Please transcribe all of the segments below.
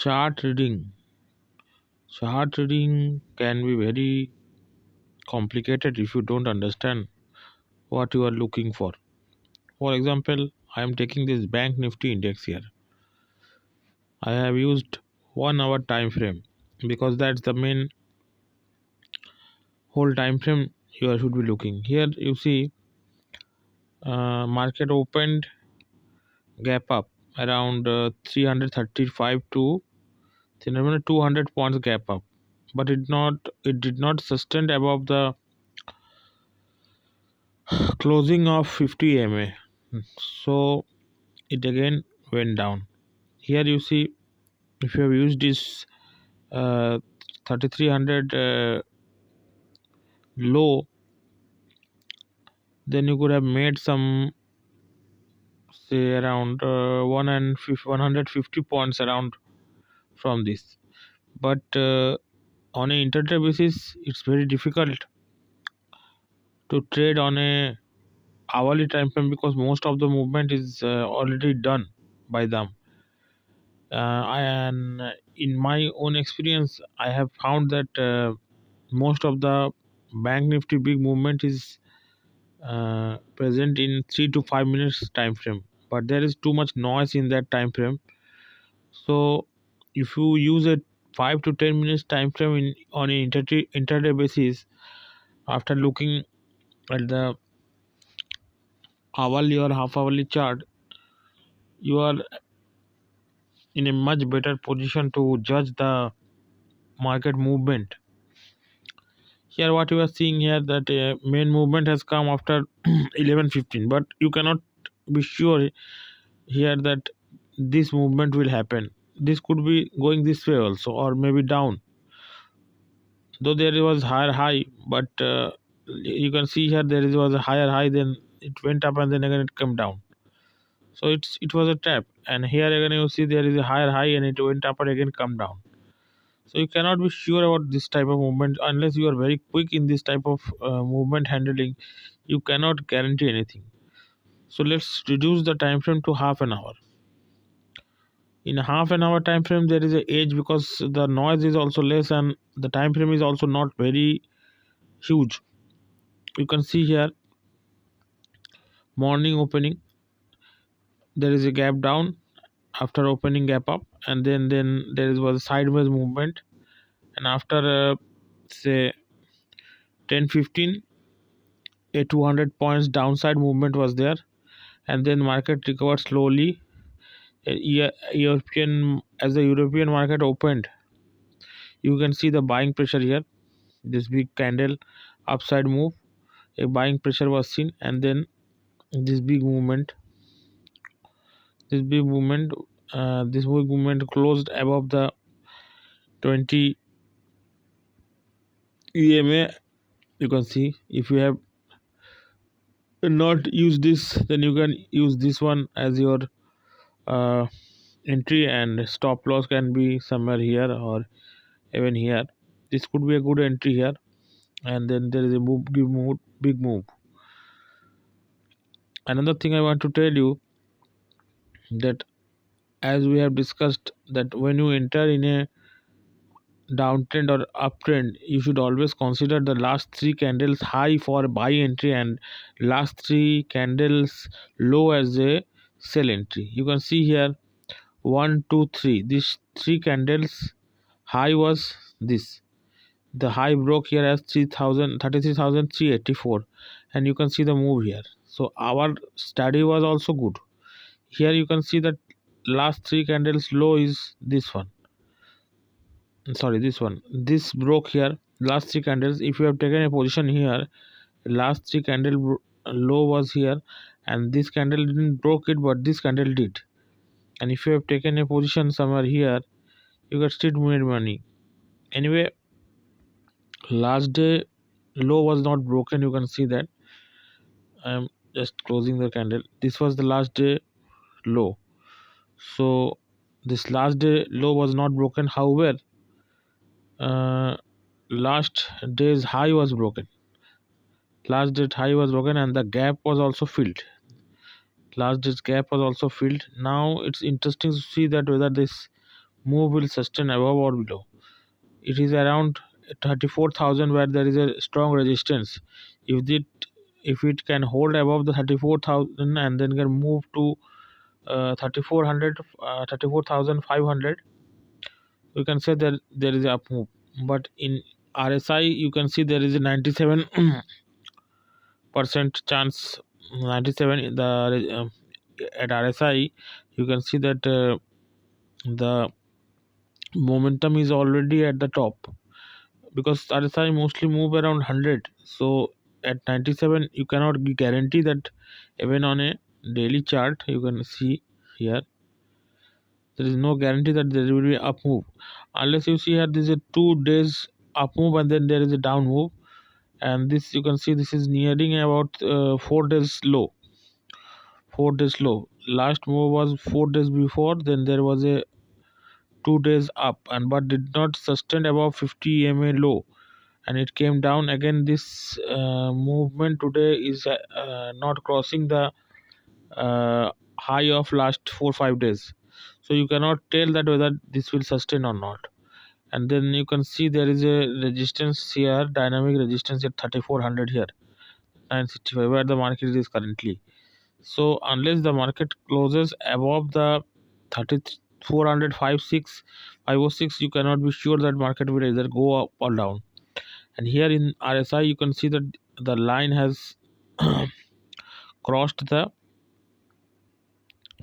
Chart reading. Chart reading can be very complicated if you don't understand what you are looking for. For example, I am taking this Bank Nifty index here. I have used 1 hour time frame because that's the main whole time frame you should be looking. Here you see market opened gap up around 335 to 200 points gap up, but it did not sustain above the closing of 50 MA. So it again went down. Here you see, if you have used this 3300 low, then you could have made some, say, around 150 points around from this. But on a intraday basis, it's very difficult to trade on a hourly time frame because most of the movement is already done by them. And in my own experience, I have found that most of the bank nifty big movement is present in 3 to 5 minutes time frame, but there is too much noise in that time frame. So if you use a 5 to 10 minutes time frame on an intraday basis, after looking at the hourly or half hourly chart, you are in a much better position to judge the market movement. Here what you are seeing here, that main movement has come after 11:15, but you cannot be sure here that this movement will happen. This could be going this way also, or maybe down, though there was higher high, but you can see here was a higher high, then it went up and then again it came down. So it was a trap, and here again you see there is a higher high and it went up and again come down. So you cannot be sure about this type of movement unless you are very quick in this type of movement handling. You cannot guarantee anything. So let's reduce the time frame to half an hour. In a half an hour time frame, there is a edge because the noise is also less and the time frame is also not very huge. You can see here morning opening, there is a gap down after opening gap up, and then there was a sideways movement, and after say 10:15, a 200 points downside movement was there, and then market recovered slowly. European As the European market opened, you can see the buying pressure here. This big candle upside move, a buying pressure was seen, and then this big movement this big movement this big movement closed above the 20 EMA. You can see, if you have not used this, then you can use this one as your uh, entry, and stop loss can be somewhere here or even here. This could be a good entry here, and then there is a big move. Another thing I want to tell you, that as we have discussed, that when you enter in a downtrend or uptrend, you should always consider the last three candles high for buy entry and last three candles low as a sell entry. You can see here 1 2 3, these three candles high was this. The high broke here as 33,384, and you can see the move here. So our study was also good. Here you can see that last three candles low is this one, sorry, this one. This broke here last three candles. If you have taken a position here, last three low was here, and this candle didn't broke it, but this candle did. And if you have taken a position somewhere here, you got still made money. Anyway, last day low was not broken. You can see that I am just closing the candle. This was the last day low. So this last day low was not broken. However, last day's high was broken. Last day's high was broken, and the gap was also filled. Last day's gap was also filled. Now it's interesting to see that whether this move will sustain above or below. It is around 34,000 where there is a strong resistance. If it can hold above the 34,000 and then can move to 3400, 34,500, you can say that there is a up move. But in RSI you can see there is a 97% chance. 97 in the at RSI you can see that the momentum is already at the top, because RSI mostly move around 100. So at 97 you cannot guarantee that. Even on a daily chart you can see here, there is no guarantee that there will be up move, unless you see here this is a 2 days up move and then there is a down move. And this you can see this is nearing about 4 days low. 4 days low, last move was 4 days before, then there was a 2 days up and but did not sustain above 50 EMA low, and it came down again. This movement today is not crossing the high of last 4 5 days, so you cannot tell that whether this will sustain or not. And then you can see there is a resistance here, dynamic resistance at 3400 here, 965 where the market is currently. So unless the market closes above the 3400 506, you cannot be sure that market will either go up or down. And here in RSI you can see that the line has crossed the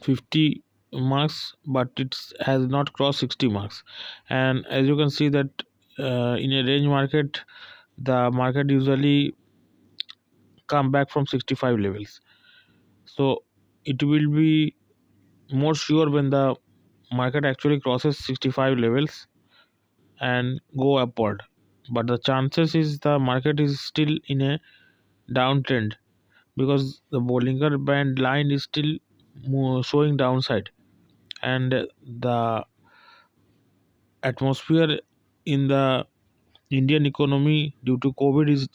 50 marks, but it has not crossed 60 marks. And as you can see that in a range market, the market usually come back from 65 levels. So it will be more sure when the market actually crosses 65 levels and go upward. But the chances is the market is still in a downtrend, because the Bollinger Band line is still showing downside, and the atmosphere in the Indian economy due to COVID is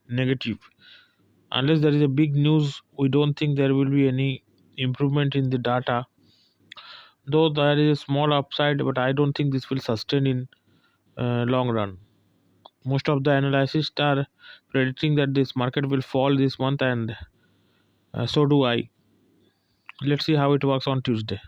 negative. Unless there is a big news, we don't think there will be any improvement in the data. Though there is a small upside, but I don't think this will sustain in long run. Most of the analysts are predicting that this market will fall this month, and so do I. Let's see how it works on Tuesday.